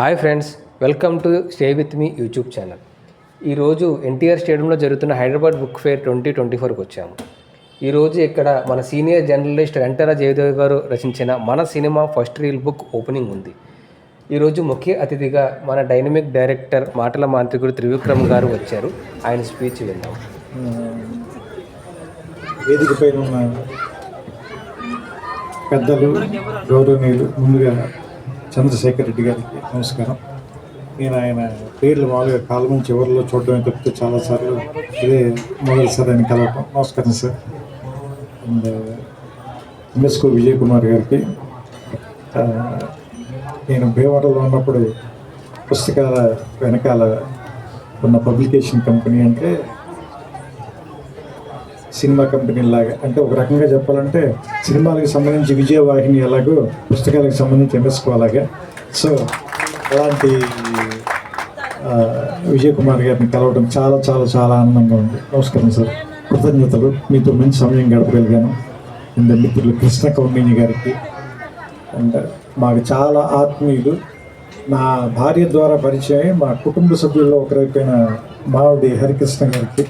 Hi friends, welcome to stay with me YouTube channel. ఈరోజు ఎన్టీఆర్ స్టేడియంలో జరుగుతున్న హైదరాబాద్ బుక్ ఫేర్ 2024కి వచ్చాము. ఈరోజు ఇక్కడ మన సీనియర్ జర్నలిస్ట్ వెంటరా జయదేవ్ గారు రచించిన మన cinema first reel book opening ఉంది. ఈరోజు ముఖ్య అతిథిగా మన డైనమిక్ డైరెక్టర్ మాటల మాంత్రికుడు త్రివిక్రమ్ గారు వచ్చారు. ఆయన స్పీచ్ విన్నాం. వేదికపై ఉన్న పెద్దలు, గౌరవనీయులు, ముందుగా చంద్రశేఖర్ రెడ్డి గారికి నమస్కారం. నేను ఆయన పేర్లు మామూలుగా కాలం చివరిలో చూడడమే తప్పితే చాలాసార్లు ఇదే మొదటిసారి ఆయన కలవటం. నమస్కారం సార్. అండ్ ఎంఎస్కో విజయ్ కుమార్ గారికి, నేను భీమవరంలో ఉన్నప్పుడు పుస్తకాల వెనకాల ఉన్న పబ్లికేషన్ కంపెనీ అంటే సినిమా కంపెనీ లాగా, అంటే ఒక రకంగా చెప్పాలంటే సినిమాలకు సంబంధించి విజయవాహిని ఎలాగో పుస్తకాలకు సంబంధించి ఎంఎస్కో అలాగా. సో అలాంటి విజయ్ కుమార్ గారిని కలవడం చాలా చాలా చాలా ఆనందంగా ఉంది. నమస్కారం సార్, కృతజ్ఞతలు. మీతో మంచి సమయం గడపగలిగాను. అండ్ మిత్రులు కృష్ణ కౌండిన్య గారికి, అండ్ మాకు చాలా ఆత్మీయులు, నా భార్య ద్వారా పరిచయం మా కుటుంబ సభ్యుల్లో ఒకరైపోయిన మావిడి హరికృష్ణ గారికి.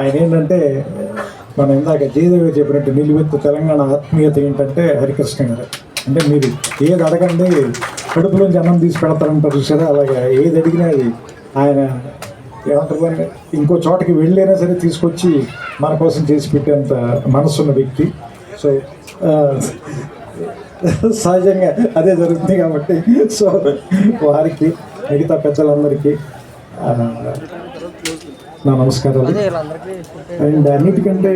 ఆయన ఏంటంటే మనం ఇందాక జయదేవి చెప్పినట్టు నిలువెత్తు తెలంగాణ ఆత్మీయత ఏంటంటే హరికృష్ణ గారు. అంటే మీరు ఏది అడగండి కడుపులోంచి అన్నం తీసి పెడతారంటారు సరే, అలాగే ఏది అడిగినా అది ఆయన ఏమంటారు, ఇంకో చోటకి వెళ్ళైనా సరే తీసుకొచ్చి మన కోసం చేసి పెట్టేంత మనసున్న వ్యక్తి. సో సహజంగా అదే జరుగుతుంది కాబట్టి సో వారికి, మిగతా పెద్దలందరికీ నా నమస్కారాలు. అండ్ అన్నిటికంటే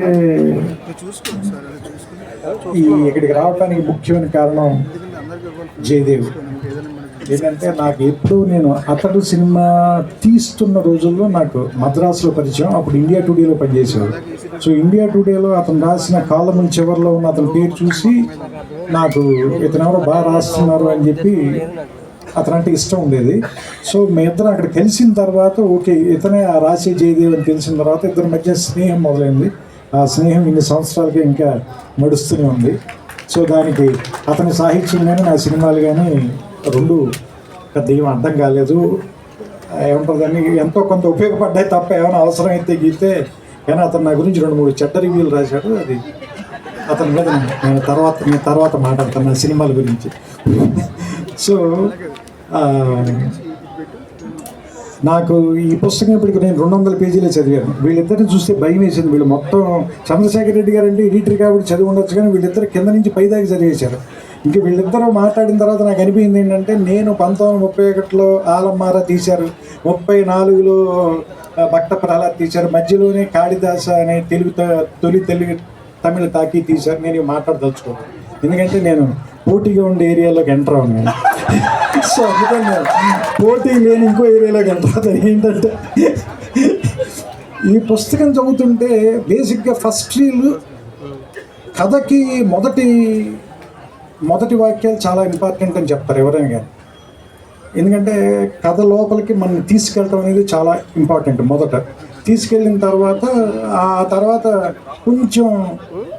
ఇక్కడికి రావడానికి ముఖ్యమైన కారణం జయదేవ్. ఏంటంటే నాకు ఎప్పుడు నేను అతడు సినిమా తీస్తున్న రోజుల్లో నాకు మద్రాసులో పరిచయం. అప్పుడు ఇండియా టుడేలో పనిచేసేవాడు. సో ఇండియా టుడేలో అతను రాసిన కాలముల చివరిలో ఉన్న అతని పేరు చూసి నాకు ఇతను ఎవరో బాగా రాస్తున్నారు అని చెప్పి అతనంటే ఇష్టం ఉండేది. సో మీ ఇద్దరు అక్కడ కలిసిన తర్వాత ఓకే ఇతనే ఆ రాసే జయదేవ్ అని తెలిసిన తర్వాత ఇద్దరి మధ్య స్నేహం మొదలైంది. ఆ స్నేహం ఇన్ని సంవత్సరాలకి ఇంకా నడుస్తూనే ఉంది. సో దానికి అతని సాహిత్యం కానీ నా సినిమాలు కానీ రెండు పెద్ద ఏం అర్థం కాలేదు. ఏమంటారు, దాన్ని ఎంతో కొంత ఉపయోగపడ్డాయి తప్ప ఏమైనా అవసరం అయితే గీతే. కానీ అతను నా గురించి 2-3 చెడ్డ రివ్యూలు రాశాడు. అది అతని మీద నేను తర్వాత మాట్లాడతాను నా సినిమాల గురించి. సో నాకు ఈ పుస్తకం ఇప్పటికి నేను 200 పేజీలే చదివాను. వీళ్ళిద్దరిని చూస్తే భయం వేసింది. వీళ్ళు మొత్తం చంద్రశేఖర్ రెడ్డి గారు అంటే ఎడిటర్ కాబట్టి చదివి ఉండొచ్చు, కానీ వీళ్ళిద్దరు కింద నుంచి పై దాకా చదివేశారు. ఇంక వీళ్ళిద్దరూ మాట్లాడిన తర్వాత నాకు అనిపించింది ఏంటంటే, నేను 1931లో ఆలమ్మారా తీశారు, 34లో భక్త ప్రహ్లాద్ తీశారు, మధ్యలోనే కాళిదాస అనే తొలి తెలుగు తమిళ తాకి తీశారు. నేను మాట్లాడదలుచుకోను, ఎందుకంటే నేను పోటీగా ఉండే ఏరియాలోకి ఎంటర్ అవును. సో అందుకని పోటీ లేని ఇంకో ఏరియాలోకి ఎంటర్ అవుతాను. ఏంటంటే ఈ పుస్తకం చదువుతుంటే బేసిక్గా ఫస్ట్ రీల్ కథకి మొదటి వాక్యాలు చాలా ఇంపార్టెంట్ అని చెప్తారు ఎవరైనా కానీ. ఎందుకంటే కథ లోపలికి మనం తీసుకెళ్ళటం అనేది చాలా ఇంపార్టెంట్. మొదట తీసుకెళ్ళిన తర్వాత కొంచెం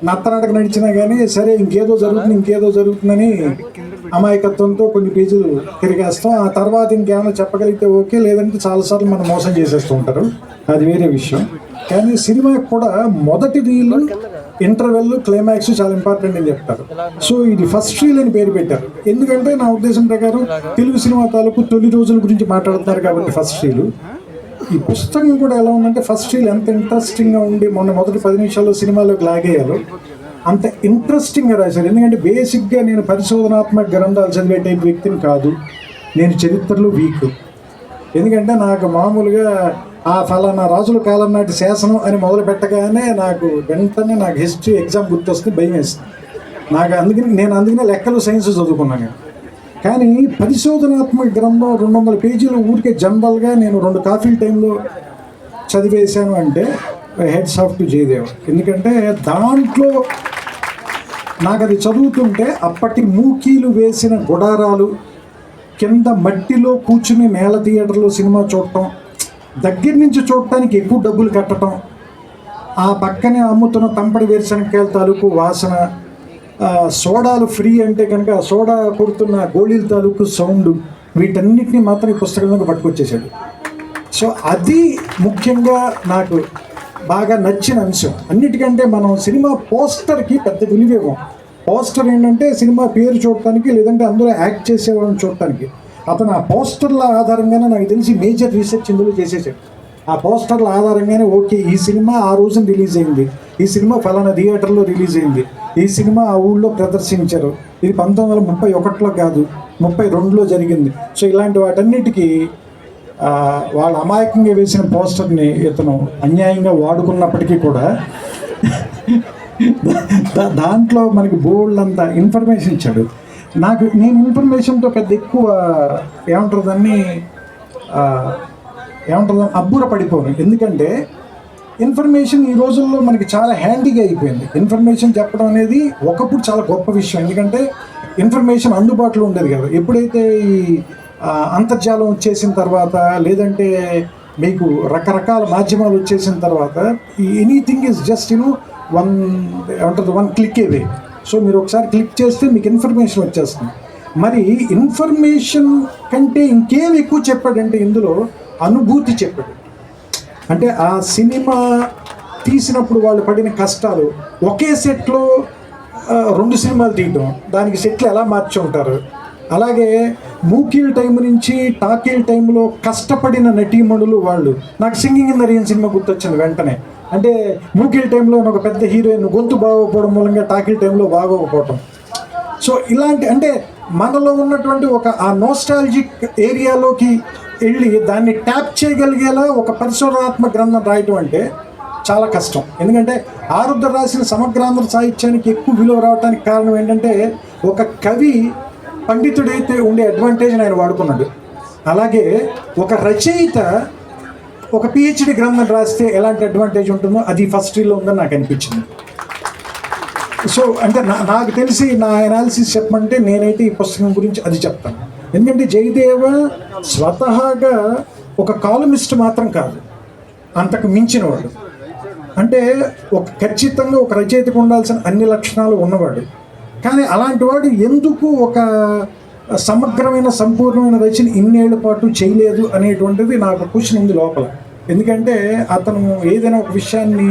నత్తనడక నడిచినా కానీ సరే ఇంకేదో జరుగుతుందని అమాయకత్వంతో కొన్ని పేజీలు తిరిగేస్తాం. ఆ తర్వాత ఇంకేమైనా చెప్పగలిగితే ఓకే, లేదంటే చాలాసార్లు మనం మోసం చేసేస్తూ ఉంటారు, అది వేరే విషయం. కానీ సినిమాకి కూడా మొదటి రీల్, ఇంటర్వెల్, క్లైమాక్స్ చాలా ఇంపార్టెంట్ అని చెప్తారు. సో ఇది ఫస్ట్ రీల్ అని పేరు పెట్టారు. ఎందుకంటే నా ఉద్దేశం ప్రకారం తెలుగు సినిమా తాలూకు తొలి రోజుల గురించి మాట్లాడుతున్నారు కాబట్టి ఫస్ట్ రీల్. ఈ పుస్తకం కూడా ఎలా ఉందంటే ఫస్ట్ రీల్ ఎంత ఇంట్రెస్టింగ్గా ఉండి మొదటి 10 నిమిషాల్లో సినిమాలోకి లాగేయాలో అంత ఇంట్రెస్టింగ్గా రాశారు. ఎందుకంటే బేసిక్గా నేను పరిశోధనాత్మక గ్రంథాలు చదివే టైప్ వ్యక్తిని కాదు, నేను చరిత్రలో వీక్. ఎందుకంటే నాకు మామూలుగా ఆ ఫలానా రాజుల కాలం నాటి శాసనం అని మొదలు పెట్టగానే వెంటనే నాకు హిస్టరీ ఎగ్జామ్ గుర్తొస్తే భయం వేస్తుంది నాకు. అందుకనే లెక్కలు సైన్స్ చదువుకున్నాను. కానీ పరిశోధనాత్మక గ్రంథం 200 పేజీలు ఊరికే జనరల్గా నేను 2 కాఫీల టైంలో చదివేశాను అంటే హెడ్స్ ఆఫ్ టు జయదేవ్. ఎందుకంటే దాంట్లో నాకు అది చదువుతుంటే అప్పటి మూకీలు వేసిన గుడారాలు, కింద మట్టిలో కూర్చుని నేల థియేటర్లో సినిమా చూడటం, దగ్గర నుంచి చూడటానికి ఎక్కువ డబ్బులు కట్టడం, ఆ పక్కనే అమ్ముతున్న తంపడి వేరుశనక్కాయల తాలూకు వాసన, సోడాలు ఫ్రీ అంటే కనుక సోడా కొడుతున్న గోళీల తాలూకు సౌండ్ వీటన్నిటిని మాత్రం ఈ పుస్తకంలోకి పట్టుకొచ్చేసాడు. సో అది ముఖ్యంగా నాకు బాగా నచ్చిన అంశం. అన్నిటికంటే మనం సినిమా పోస్టర్కి పెద్ద విలువేమో. పోస్టర్ ఏంటంటే సినిమా పేరు చూడటానికి, లేదంటే అందులో యాక్ట్ చేసేవాళ్ళని చూడటానికి. అతను ఆ పోస్టర్ల ఆధారంగానే నాకు తెలిసి మేజర్ రీసెర్చ్ ఇందులో చేసేసాడు. ఆ పోస్టర్ల ఆధారంగానే ఓకే ఈ సినిమా ఆ రోజున రిలీజ్ అయింది, ఈ సినిమా ఫలానా థియేటర్లో రిలీజ్ అయింది, ఈ సినిమా ఆ ఊళ్ళో ప్రదర్శించారు, ఇది 1931లో కాదు 32లో జరిగింది. సో ఇలాంటి వాటన్నిటికీ వాళ్ళ అమాయకంగా వేసిన పోస్టర్ని ఇతను అన్యాయంగా వాడుకున్నప్పటికీ కూడా దాంట్లో మనకి బోల్డ్ అంత ఇన్ఫర్మేషన్ ఇచ్చాడు. నేను ఇన్ఫర్మేషన్తో పెద్ద ఎక్కువ ఏమంటుందని అబ్బుర పడిపోను. ఎందుకంటే ఇన్ఫర్మేషన్ ఈ రోజుల్లో మనకి చాలా హ్యాండీగా అయిపోయింది. ఇన్ఫర్మేషన్ చెప్పడం అనేది ఒకప్పుడు చాలా గొప్ప విషయం, ఎందుకంటే ఇన్ఫర్మేషన్ అందుబాటులో ఉండేది కదా. ఎప్పుడైతే ఈ అంతర్జాలం వచ్చేసిన తర్వాత, లేదంటే మీకు రకరకాల మాధ్యమాలు వచ్చేసిన తర్వాత, ఈ anything is just one click away. So మీరు ఒకసారి క్లిక్ చేస్తే మీకు ఇన్ఫర్మేషన్ వచ్చేస్తుంది. మరి ఇన్ఫర్మేషన్ కంటే ఇంకేం ఎక్కువ చెప్పాడంటే ఇందులో అనుభూతి చెప్పాడు. అంటే ఆ సినిమా తీసినప్పుడు వాళ్ళు పడిన కష్టాలు, ఒకే సెట్లో 2 సినిమాలు తీయటం, దానికి సెట్లు ఎలా మార్చి ఉంటారు, అలాగే మూకీల్ టైం నుంచి టాకీల్ టైంలో కష్టపడిన నటీమణులు వాళ్ళు. నాకు singing in the rain cinema గుర్తొచ్చింది వెంటనే. అంటే మూకీల్ టైంలో ఒక పెద్ద హీరోయిన్ గొంతు బాగోకపోవడం మూలంగా టాకీల్ టైంలో బాగోకపోవటం. సో ఇలాంటి అంటే మనలో ఉన్నటువంటి ఒక ఆ నోస్టాలజిక్ ఏరియాలోకి వెళ్ళి దాన్ని ట్యాప్ చేయగలిగేలా ఒక పరిశోధనాత్మక గ్రంథం రాయటం అంటే చాలా కష్టం. ఎందుకంటే ఆరుద్ర రాసిన సమగ్రాంధ్ర సాహిత్యానికి ఎక్కువ విలువ రావడానికి కారణం ఏంటంటే ఒక కవి పండితుడైతే ఉండే అడ్వాంటేజ్ని ఆయన వాడుకున్నాడు. అలాగే ఒక రచయిత ఒక పిహెచ్డి గ్రంథం రాస్తే ఎలాంటి అడ్వాంటేజ్ ఉంటుందో అది ఫస్ట్ రీల్లో ఉందని నాకు అనిపించింది. సో అంటే నాకు తెలిసి నా అనాలిసిస్ చెప్పమంటే నేనైతే ఈ పుస్తకం గురించి అది చెప్తాను. ఎందుకంటే జయదేవ స్వతహాగా ఒక కాలమిస్ట్ మాత్రం కాదు, అంతకు మించినవాడు. అంటే ఖచ్చితంగా ఒక రచయితకు ఉండాల్సిన అన్ని లక్షణాలు ఉన్నవాడు. కానీ అలాంటి వాడు ఎందుకు ఒక సమగ్రమైన సంపూర్ణమైన రచన ఇన్నేళ్ల పాటు చేయలేదు అనేటువంటిది నాకు క్వశ్చన్ ఉంది లోపల. ఎందుకంటే అతను ఏదైనా ఒక విషయాన్ని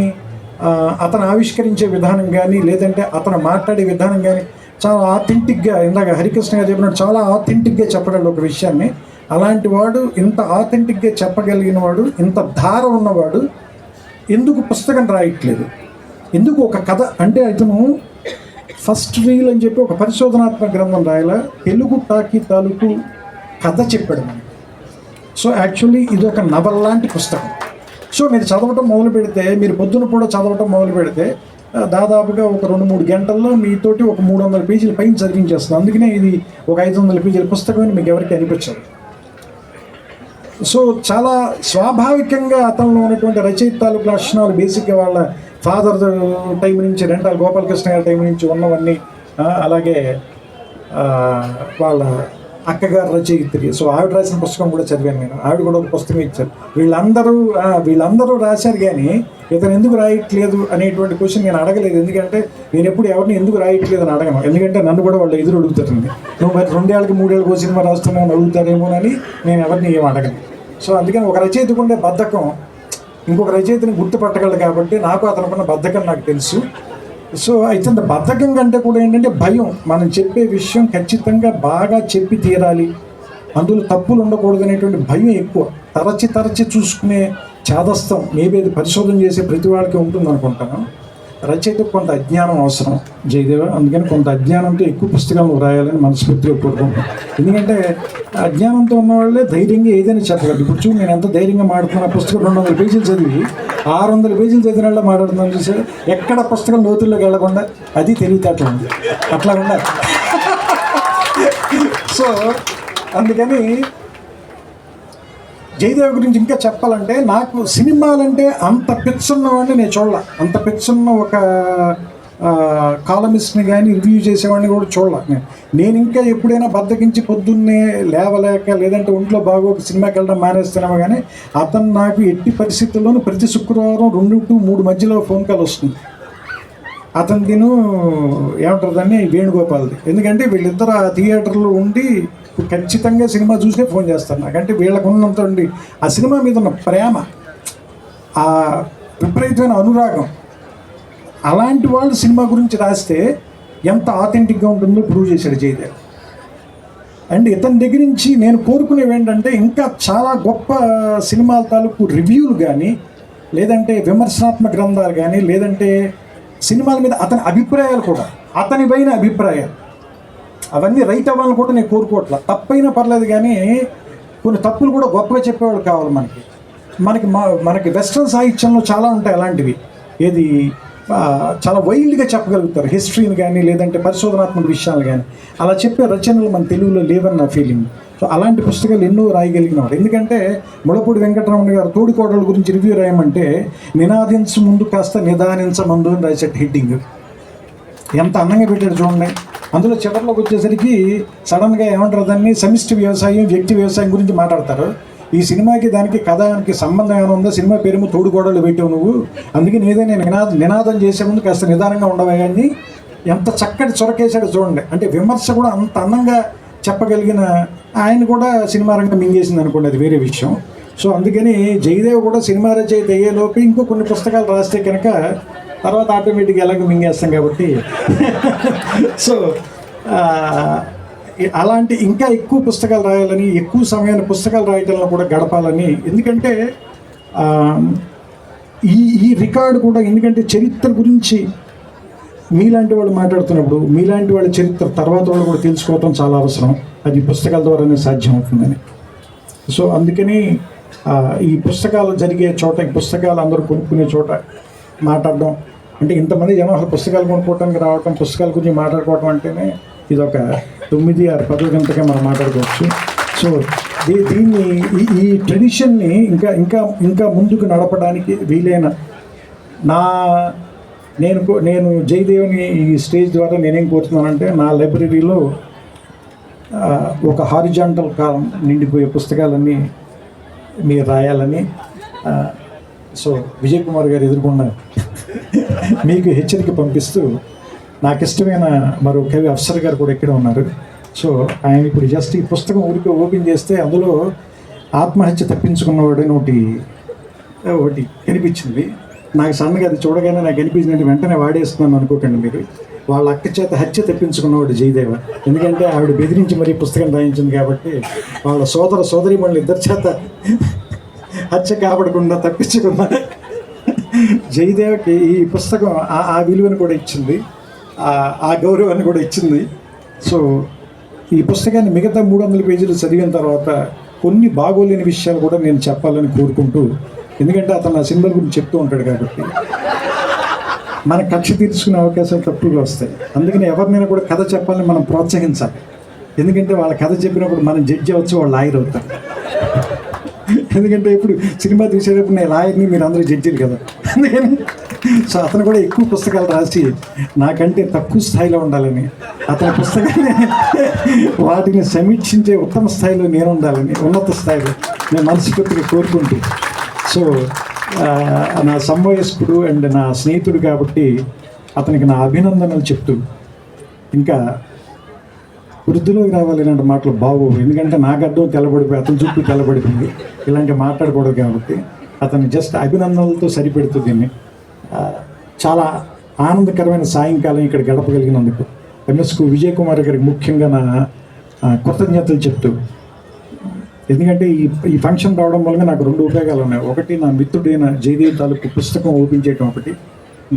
అతను ఆవిష్కరించే విధానం కానీ, లేదంటే అతను మాట్లాడే విధానం కానీ చాలా ఆథెంటిక్గా, ఇందాక హరికృష్ణ గారు చెప్పినట్టు చాలా ఆథెంటిక్గా చెప్పగలడు ఒక విషయాన్ని. అలాంటి వాడు, ఇంత ఆథెంటిక్గా చెప్పగలిగిన వాడు, ఇంత ధార ఉన్నవాడు ఎందుకు పుస్తకం రాయట్లేదు? ఎందుకు ఒక కథ అంటే అతను ఫస్ట్ రీల్ అని చెప్పి ఒక పరిశోధనాత్మక గ్రంథం రాయాల, తెలుగు టాకీ తాలూకు కథ చెప్పాడు మనకి. సో యాక్చువల్లీ ఇది ఒక నవల్ లాంటి పుస్తకం. సో మీరు చదవటం మొదలు పెడితే, మీరు పొద్దున కూడా చదవటం మొదలు పెడితే దాదాపుగా ఒక 2-3 గంటల్లో మీతోటి ఒక 300 పేజీల పైన చదివించేస్తుంది. అందుకనే ఇది ఒక 500 పేజీల పుస్తకం అని మీకు ఎవరికి అనిపించదు. సో చాలా స్వాభావికంగా అతనిలో ఉన్నటువంటి రచయిత తాలూకు లక్షణాలు బేసిక్గా వాళ్ళ ఫాదర్ టైం నుంచి, రెంటాల గోపాలకృష్ణ గారి టైం నుంచి ఉన్నవన్నీ, అలాగే వాళ్ళ అక్కగారు రచయిత్రి. సో ఆవిడ రాసిన పుస్తకం కూడా చదివాను నేను. ఆవిడ కూడా ఒక పుస్తకం ఇచ్చారు. వీళ్ళందరూ రాశారు, కానీ ఇతను ఎందుకు రాయట్లేదు అనేటువంటి క్వశ్చన్ నేను అడగలేదు. ఎందుకంటే నేను ఎప్పుడు ఎవరిని ఎందుకు రాయట్లేదు అని అడగను. ఎందుకంటే నన్ను కూడా వాళ్ళు ఎదురు అడుగుతారండి, నువ్వు మరి 2 ఏళ్ళకి 3 ఏళ్ళకి ఒక సినిమా రాస్తున్నావు అడుగుతారేమోనని నేను ఎవరిని ఏం అడగను. సో అందుకని ఒక రచయితకు ఉండే బద్ధకం ఇంకొక రచయితని గుర్తుపట్టగలదు. కాబట్టి నాకు అతనుకున్న బద్ధకం నాకు తెలుసు. సో అయితే బద్ధకం కంటే కూడా ఏంటంటే భయం. మనం చెప్పే విషయం ఖచ్చితంగా బాగా చెప్పి తీరాలి, అందులో తప్పులు ఉండకూడదు అనేటువంటి భయం ఎక్కువ. తరచి చూసుకునే చాదస్తం మేబీ అది పరిశోధన చేసే ప్రతి వాళ్ళకి ఉంటుంది అనుకుంటాను. రచయితకు కొంత అజ్ఞానం అవసరం జయదేవ. అందుకని కొంత అజ్ఞానంతో ఎక్కువ పుస్తకాలు రాయాలని మనస్ఫూర్తిగా కోరుకుంటాను. ఎందుకంటే అజ్ఞానంతో ఉన్న వాళ్ళే ధైర్యంగా ఏదైనా చెప్పగలరు. ఇప్పుడు చూడు, నేను ఎంత ధైర్యంగా మాట్లాడుతున్నా. పుస్తకం 200 పేజీలు చదివి 600 పేజీలు చదివిన వాళ్ళ మాట్లాడుతున్నాను చూసారు. ఎక్కడ పుస్తకం లోతుల్లోకి వెళ్లకుండా, అది తెలివితేటలు ఉంది, అట్లా ఉండాలి. సో అందుకని జయదేవ్ గురించి ఇంకా చెప్పాలంటే, నాకు సినిమాలంటే అంత పిచ్చున్నవాడిని నేను చూడలే. అంత పిచ్చున్న ఒక కాలమిస్ట్ని కానీ రివ్యూ చేసేవాడిని కూడా చూడలే. నేను ఇంకా ఎప్పుడైనా బద్దకించి పొద్దున్నే లేవలేక, లేదంటే ఒంట్లో బాగోక సినిమాకి వెళ్ళడం మానేస్తున్నామో, కానీ అతను నాకు ఎట్టి పరిస్థితుల్లోనూ ప్రతి శుక్రవారం 2 to 3 మధ్యలో ఫోన్ కాల్ వస్తుంది. అతనిదిను ఏమంటారు దాన్ని వేణుగోపాల్ది. ఎందుకంటే వీళ్ళిద్దరు ఆ థియేటర్లో ఉండి ఖచ్చితంగా సినిమా చూసే ఫోన్ చేస్తారు నాకంటే వీళ్ళకు ఉన్నంత ఉండి ఆ సినిమా మీద ఉన్న ప్రేమ, ఆ విపరీతమైన అనురాగం, అలాంటి వాళ్ళు సినిమా గురించి రాస్తే ఎంత ఆథెంటిక్గా ఉంటుందో ప్రూవ్ చేశాడు జయదేవ్. అండ్ ఇతని దగ్గర నుంచి నేను కోరుకునేవి ఏంటంటే ఇంకా చాలా గొప్ప సినిమాల తాలూకు రివ్యూలు కానీ, లేదంటే విమర్శనాత్మక గ్రంథాలు కానీ, లేదంటే సినిమాల మీద అతని అభిప్రాయాలు కూడా, అతని పైన అభిప్రాయాలు అవన్నీ రైట్ అవ్వాలని కూడా నేను కోరుకోవట్లా. తప్పైనా పర్లేదు కానీ కొన్ని తప్పులు కూడా గొప్పగా చెప్పేవాళ్ళు కావాలి మనకి. మనకి వెస్ట్రన్ సాహిత్యంలో చాలా ఉంటాయి అలాంటివి, ఏది చాలా వైల్డ్గా చెప్పగలుగుతారు హిస్టరీని కానీ, లేదంటే పరిశోధనాత్మక విషయాలు కానీ. అలా చెప్పే రచనలు మన తెలుగులో లేవని నా ఫీలింగ్. సో అలాంటి పుస్తకాలు ఎన్నో రాయగలిగినవాడు. ఎందుకంటే ముళపూడి వెంకటరమణ గారు తోడికోడల గురించి రివ్యూ రాయమంటే నినాదించు ముందు కాస్త నిదానించమందు అని రాసేట హెడ్డింగ్ ఎంత అందంగా పెట్టాడు చూడండి. అందులో చివరిలోకి వచ్చేసరికి సడన్గా ఏమంటారు దాన్ని, సమిష్టి వ్యవసాయం, వ్యక్తి వ్యవసాయం గురించి మాట్లాడతారు. ఈ సినిమాకి దానికి కథానికి సంబంధం ఏమైనా ఉందో, సినిమా పేరేమో తోడుకోడలు పెట్టావు నువ్వు, అందుకే నేనే నినాదం చేసే ముందు కాస్త నిదానంగా ఉండవా అని ఎంత చక్కటి చొరకేశాడు చూడండి. అంటే విమర్శ కూడా అంత అందంగా చెప్పగలిగిన ఆయన కూడా సినిమా రంగం మింగేసింది అనుకోండి, అది వేరే విషయం. సో అందుకని జయదేవ్ కూడా సినిమా రచయిత అయ్యేలోపు ఇంకో కొన్ని పుస్తకాలు రాస్తే కనుక తర్వాత ఆటోమేటిక్గా ఎలాగో మింగేస్తాం కాబట్టి సో అలాంటి ఇంకా ఎక్కువ పుస్తకాలు రాయాలని, ఎక్కువ సమయాన్ని పుస్తకాలు రాయటంలో కూడా గడపాలని. ఎందుకంటే ఈ రికార్డు కూడా, ఎందుకంటే చరిత్ర గురించి మీలాంటి వాళ్ళు మాట్లాడుతున్నప్పుడు మీలాంటి వాళ్ళ చరిత్ర తర్వాత వాళ్ళు కూడా తెలుసుకోవటం చాలా అవసరం. అది పుస్తకాల ద్వారానే సాధ్యమవుతుందని. సో అందుకని ఈ పుస్తకాలు జరిగే చోట, ఈ పుస్తకాలు అందరూ కొనుక్కునే చోట మాట్లాడడం అంటే, ఇంతమంది జనం అసలు పుస్తకాలు కొనుక్కోవడానికి రావటం, పుస్తకాల గురించి మాట్లాడుకోవటం అంటేనే ఇది ఒక 9-10 గంటగా మనం మాట్లాడుకోవచ్చు. సో దీన్ని ఈ ట్రెడిషన్ని ఇంకా ఇంకా ఇంకా ముందుకు నడపడానికి వీలైన నేను జయదేవ్ని ఈ స్టేజ్ ద్వారా నేనేం కోరుతున్నానంటే, నా లైబ్రరీలో ఒక హారిజాంటల్ కాలం నిండిపోయే పుస్తకాలన్నీ మీరు రాయాలని. సో విజయ్ కుమార్ గారు ఎదుర్కొన్న మీకు హెచ్చరిక పంపిస్తూ, నాకు ఇష్టమైన మరో కవి అఫ్సర్ గారు కూడా ఇక్కడే ఉన్నారు. సో ఆయన ఇప్పుడు జస్ట్ ఈ పుస్తకం ఊరికి ఓపెన్ చేస్తే అందులో ఆత్మహత్య తప్పించుకున్నవాడని ఒకటి కనిపించింది నాకు. సన్నగా అది చూడగానే నాకు కనిపించినట్టు వెంటనే వాడేస్తున్నాను అనుకోకండి మీరు. వాళ్ళ అక్క చేత హత్య తప్పించుకున్నవాడు జయదేవ. ఎందుకంటే ఆవిడ బెదిరించి మరీ పుస్తకం రాయించింది కాబట్టి వాళ్ళ సోదరీమణులు ఇద్దరి చేత హత్య కాపాడకుండా తప్పించుకున్న జయదేవకి ఈ పుస్తకం ఆ విలువను కూడా ఇచ్చింది, ఆ గౌరవాన్ని కూడా ఇచ్చింది. సో ఈ పుస్తకాన్ని మిగతా 300 పేజీలు చదివిన తర్వాత కొన్ని బాగోలేని విషయాలు కూడా నేను చెప్పాలని కోరుకుంటూ, ఎందుకంటే అతను నా సినిమాల గురించి చెప్తూ ఉంటాడు కాబట్టి మన కక్ష తీర్చుకునే అవకాశాలు తక్కువగా వస్తాయి. అందుకని ఎవరినైనా కూడా కథ చెప్పాలని మనం ప్రోత్సహించాలి. ఎందుకంటే వాళ్ళ కథ చెప్పినప్పుడు మనం జడ్జి అవచ్చు, వాళ్ళు లాయర్ అవుతారు. ఎందుకంటే ఇప్పుడు సినిమా తీసేటప్పుడు నేను లాయర్ని, మీరు అందరూ జడ్జిలు కదా. అందుకని సో అతను కూడా ఎక్కువ పుస్తకాలు రాసి నాకంటే తక్కువ స్థాయిలో ఉండాలని, అతని పుస్తకాన్ని వాటిని సమీక్షించే ఉత్తమ స్థాయిలో నేను ఉండాలని, ఉన్నత స్థాయిలో నేను మనస్ఫూర్తిగా కోరుకుంటూ, సో నా సమవయస్కుడు అండ్ నా స్నేహితుడు కాబట్టి అతనికి నా అభినందనలు చెప్తూ, ఇంకా వృద్ధిలోకి రావాలి ఇలాంటి మాటలు బాగోవు. ఎందుకంటే నా గడ్డం తెల్లబడిపోయి అతని చుట్టూ తెల్లబడిపోయింది, ఇలాంటి మాట్లాడకూడదు కాబట్టి అతను జస్ట్ అభినందనలతో సరిపెడుతూ దీన్ని చాలా ఆనందకరమైన సాయంకాలం ఇక్కడ గడపగలిగినందుకు ఎంఎస్కు విజయ్ కుమార్ గారికి ముఖ్యంగా నా కృతజ్ఞతలు చెప్తూ, ఎందుకంటే ఈ ఫంక్షన్ రావడం వల్ల నాకు 2 ఉపయోగాలు ఉన్నాయి. ఒకటి, నా మిత్రుడైన జయదేవ్ తాలూకు పుస్తకం ఓపెన్ చేయడం ఒకటి,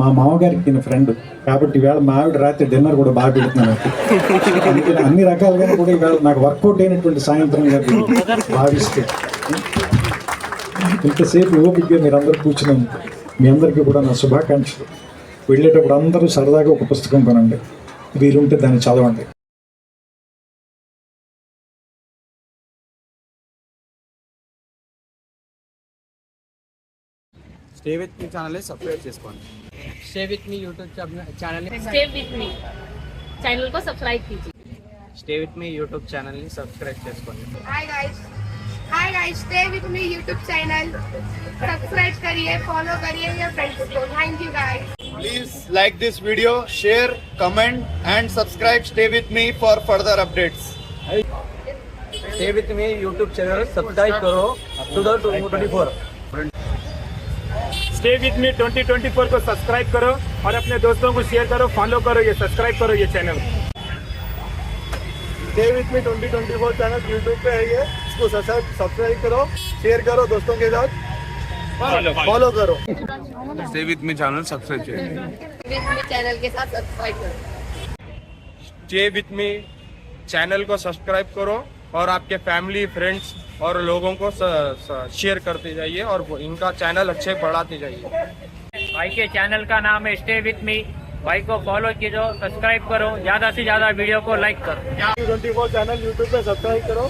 మా మామగారికి నేను ఫ్రెండ్ కాబట్టి ఇవాళ మా ఆవిడ రాత్రి డిన్నర్ కూడా బాగా పెడుతున్నాను. అందుకని అన్ని రకాలుగా కూడా ఇవాళ నాకు వర్కౌట్ అయినటువంటి సాయంత్రంగా భావిస్తే, ఇంతసేపు ఓపికగా మీరు అందరూ కూర్చున్నాను. మీ అందరికీ కూడా నా శుభాకాంక్షలు. వెళ్ళేటప్పుడు అందరూ సరదాగా ఒక పుస్తకం కొనండి, వీలుంటే దాన్ని చదవండి. Stay with me channel subscribe చేసుకోండి. Stay with me YouTube channel stay with me channel को सब्सक्राइब कीजिए. స్టే విత్ మీ యూట్యూబ్ ఛానల్ని సబ్స్క్రైబ్ చేసుకోండి. Hi guys. Hi guys, stay with me YouTube channel subscribe करिए, फॉलो करिए your friends को. Thank you guys. Please like this video, share, comment and subscribe. Stay with me for further updates. Stay with me YouTube channel subscribe करो 2024. Stay with मी 2024 को subscribe करो और अपने दोस्तों को शेयर करो, फॉलो करो, ये सब्सक्राइब करो ये channel. Stay with me 2024 channel YouTube पे है ये, इसको सब्सक्राइब करो, शेयर करो दोस्तों के साथ, फॉलो करो. Stay with me channel subscribe చేయండి. विद मी चैनल के साथ सब्सक्राइब करो. स्टे विथ मी चैनल को सब्सक्राइब करो और आपके फैमिली फ्रेंड्स और लोगों को शेयर करते जाइए और इनका चैनल अच्छे बढ़ाते जाइए. भाई के चैनल का नाम है स्टे विथ मी. भाई को फॉलो कीजिए, सब्सक्राइब करो, ज्यादा से ज्यादा वीडियो को लाइक करो. 24 चैनल यूट्यूब पे सब्सक्राइब करो.